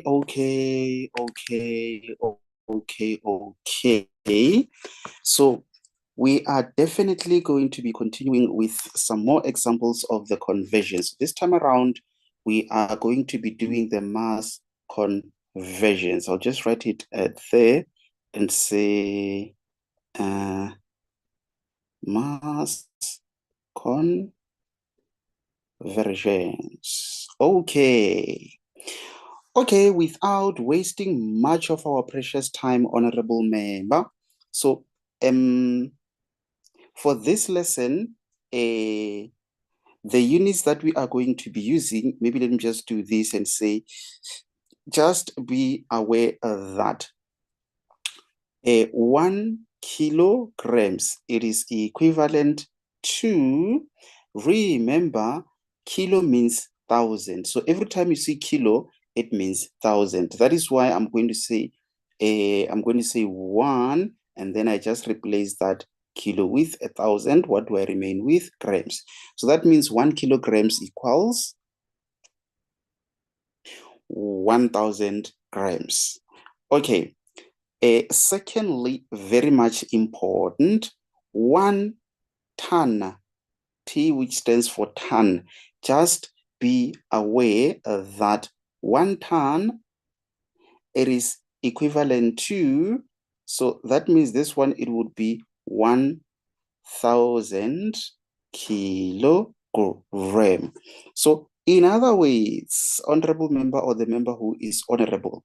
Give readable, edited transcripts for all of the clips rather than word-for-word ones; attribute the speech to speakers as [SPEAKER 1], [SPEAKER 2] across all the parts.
[SPEAKER 1] Okay. So we are definitely going to be continuing with some more examples of the conversions. This time around, we are going to be doing the mass conversions. I'll just write it there and say mass conversions. Okay, without wasting much of our precious time, honorable member. So, for this lesson, the units that we are going to be using, maybe let me just do this and say, just be aware of that 1 kilograms, it is equivalent to, remember, kilo means 1,000. So every time you see kilo, it means 1,000. That is why I'm going to say 1, and then I just replace that kilo with 1,000. What do I remain with? Grams. So that means 1 kilograms equals 1,000 grams. Okay. Secondly, very much important, 1 ton, T, which stands for ton. Just be aware that 1 ton, it is equivalent to, so that means this one, it would be 1,000 kilogram. So in other words, honorable member or the member who is honorable,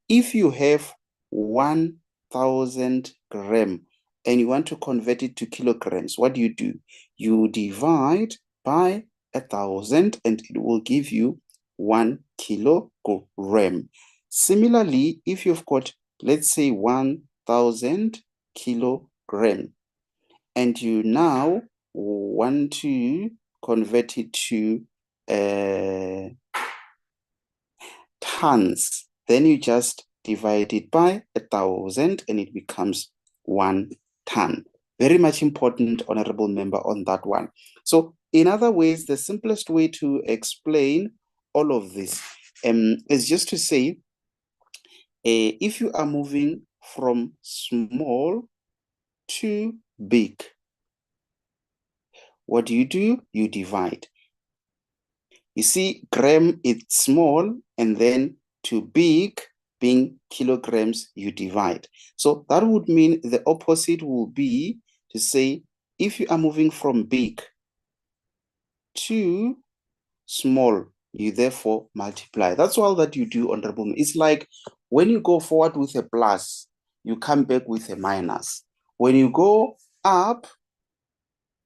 [SPEAKER 1] if you have 1,000 gram and you want to convert it to kilograms, what do? You divide by 1,000 and it will give you 1 kilogram. Similarly, if you've got, let's say, 1,000 kilogram and you now want to convert it to tons, then you just divide it by 1,000 and it becomes 1 ton. Very much important, honorable member, on that one. So in other ways, the simplest way to explain all of this is just to say, if you are moving from small to big, what do? You divide. You see, gram is small, and then to big, being kilograms, you divide. So that would mean the opposite will be to say, if you are moving from big to small, you therefore multiply. That's all that you do, honorable. It's like when you go forward with a plus, you come back with a minus. When you go up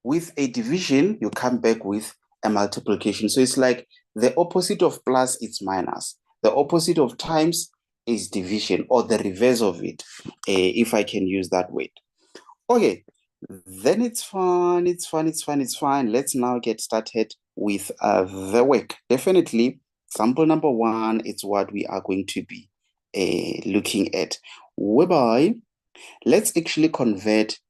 [SPEAKER 1] with a division, you come back with a multiplication. So it's like the opposite of plus is minus. The opposite of times is division, or the reverse of it, if I can use that word. Okay, then it's fine. Let's now get started with the work. Definitely, sample number 1 is what we are going to be looking at, whereby let's actually convert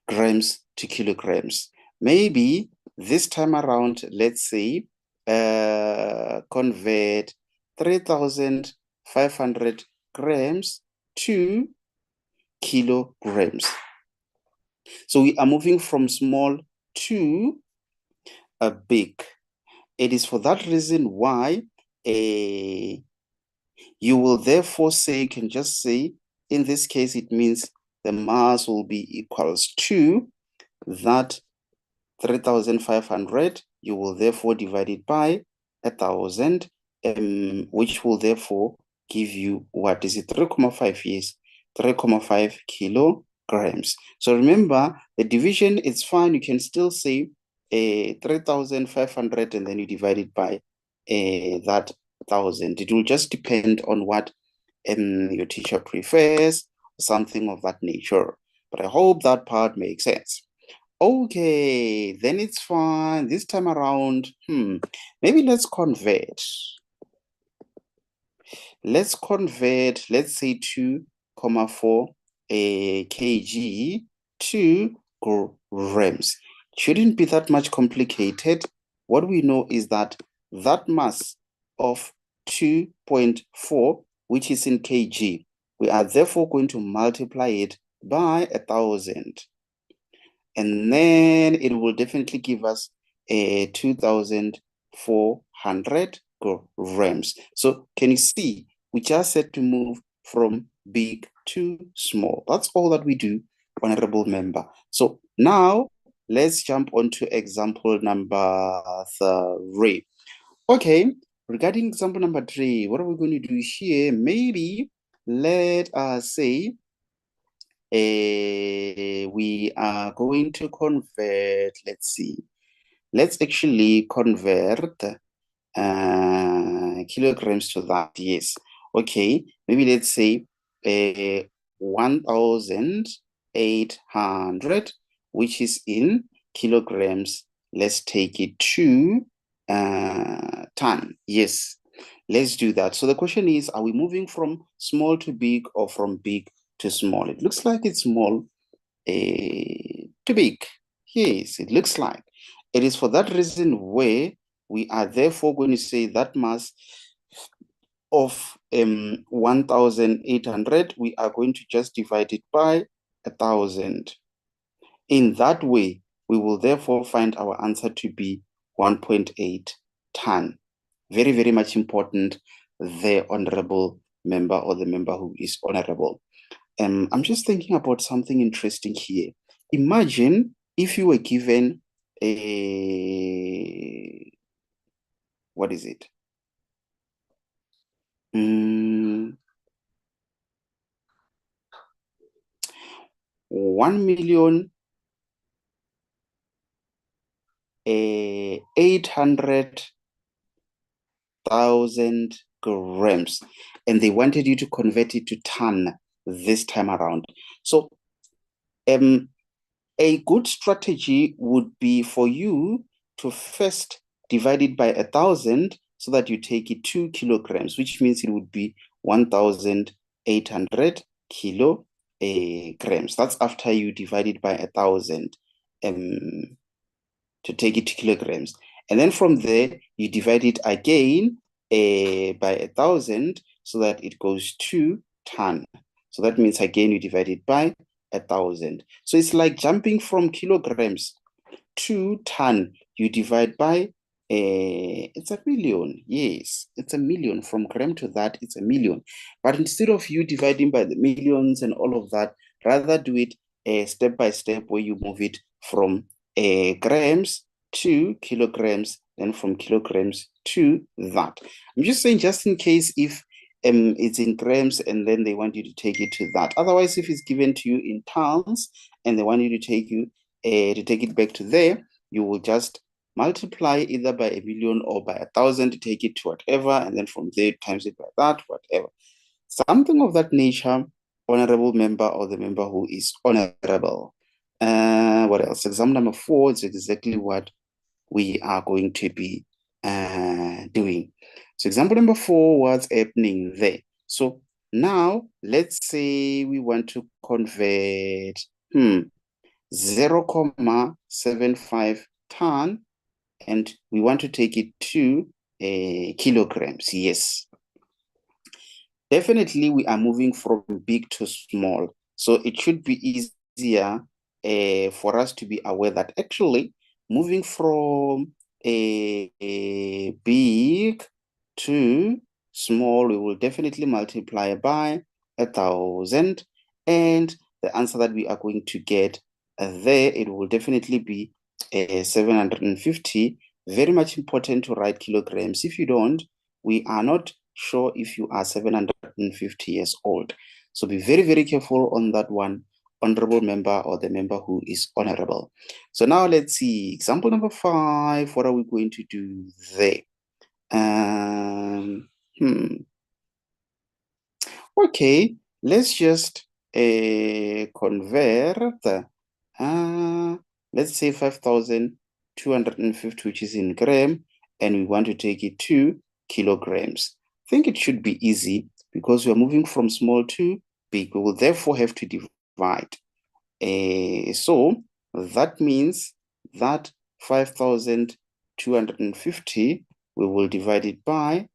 [SPEAKER 1] grams to kilograms. Maybe this time around, let's say, convert 3,500 grams to kilograms. So we are moving from small to a big. It is for that reason why you will therefore say, you can just say, in this case, it means the mass will be equals to that 3,500. You will therefore divide it by 1,000, which will therefore give you, what is it, 3,5 years, 3,5 kilograms. So remember, the division is fine. You can still say 3,500 and then you divide it by that 1,000. It will just depend on what your teacher prefers, something of that nature. But I hope that part makes sense. Okay, then it's fine. This time around, maybe let's convert. Let's convert, let's say 2,4 kg to grams. Shouldn't be that much complicated. What we know is that that mass of 2.4, which is in kg. We are therefore going to multiply it by 1,000. And then it will definitely give us a 2,400 grams. So can you see, we just said to move from big to small. That's all that we do, honorable member. So now let's jump on to example number 3. Okay, regarding example number 3, what are we going to do here? Maybe let us say we are going to convert, let's see, let's actually convert kilograms to that. Yes. Okay, maybe let's say 1,800, which is in kilograms. Let's take it to ton. Yes, let's do that. So the question is, are we moving from small to big or from big to small? It looks like it's small to big. Yes, it looks like. It is for that reason where we are therefore going to say that mass of 1,800, we are going to just divide it by 1,000. In that way, we will therefore find our answer to be 1.8 ton. Very, very much important, the honorable member or the member who is honorable. I'm just thinking about something interesting here. Imagine if you were given a, what is it? 1,800,000 grams, and they wanted you to convert it to ton this time around. So a good strategy would be for you to first divide it by 1,000 so that you take it 2 kilograms, which means it would be 1,800 kilograms. That's after you divide it by 1,000 to take it to kilograms. And then from there, you divide it again by 1,000 so that it goes to ton. So that means again, you divide it by 1,000. So it's like jumping from kilograms to ton. You divide by, it's a million. Yes, it's a million. From gram to that, it's a million. But instead of you dividing by the millions and all of that, rather do it step by step where you move it from grams to kilograms, and from kilograms to that. I'm just saying, just in case if it's in grams and then they want you to take it to that. Otherwise, if it's given to you in tons and they want you to take it back to there, you will just multiply either by a million or by 1,000 to take it to whatever, and then from there times it by that, whatever. Something of that nature, honorable member or the member who is honorable. What else? Example number 4 is exactly what we are going to be doing. So example number 4, what's happening there? So now let's say we want to convert 0.75 ton, and we want to take it to kilograms. Yes, definitely we are moving from big to small. So it should be easier for us to be aware that actually moving from a big to small, we will definitely multiply by 1,000, and the answer that we are going to get there, it will definitely be 750. Very much important to write kilograms. If you don't, we are not sure if you are 750 years old. So be very, very careful on that one, honorable member or the member who is honorable. So now let's see, example number 5, what are we going to do there? Okay, let's just convert, let's say 5,250, which is in gram, and we want to take it to kilograms. I think it should be easy because we are moving from small to big. We will therefore have to divide. So that means that 5,250, we will divide it by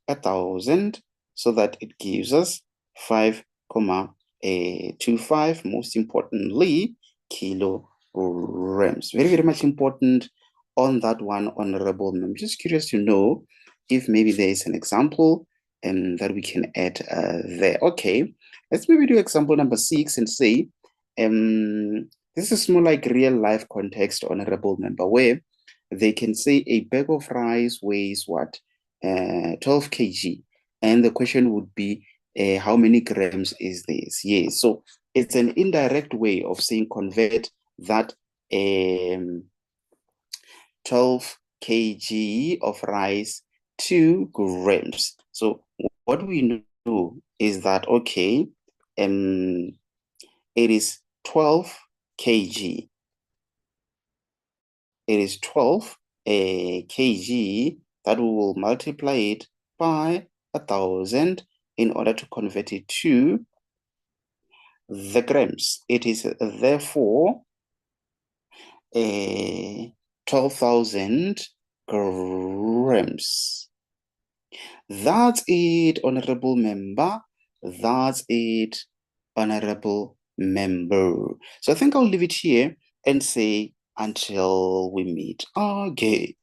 [SPEAKER 1] 1,000, so that it gives us 5,25, most importantly, kilograms. Very, very much important on that one, honorable member. I'm just curious to know if maybe there is an example that we can add there. Okay, let's maybe do example number 6 and say, this is more like real life context, honorable member, where they can say a bag of rice weighs what? 12 kg. And the question would be, how many grams is this? Yes, so it's an indirect way of saying convert that 12 kg of rice to grams. So what we know is that, okay, it is 12 kg. It is 12 kg that we will multiply it by 1,000 in order to convert it to the grams. It is therefore 12,000 grams. That's it, honorable member. That's it, honorable member. So I think I'll leave it here and say until we meet again.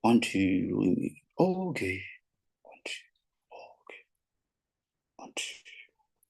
[SPEAKER 1] Until we meet again. Until, okay. Until.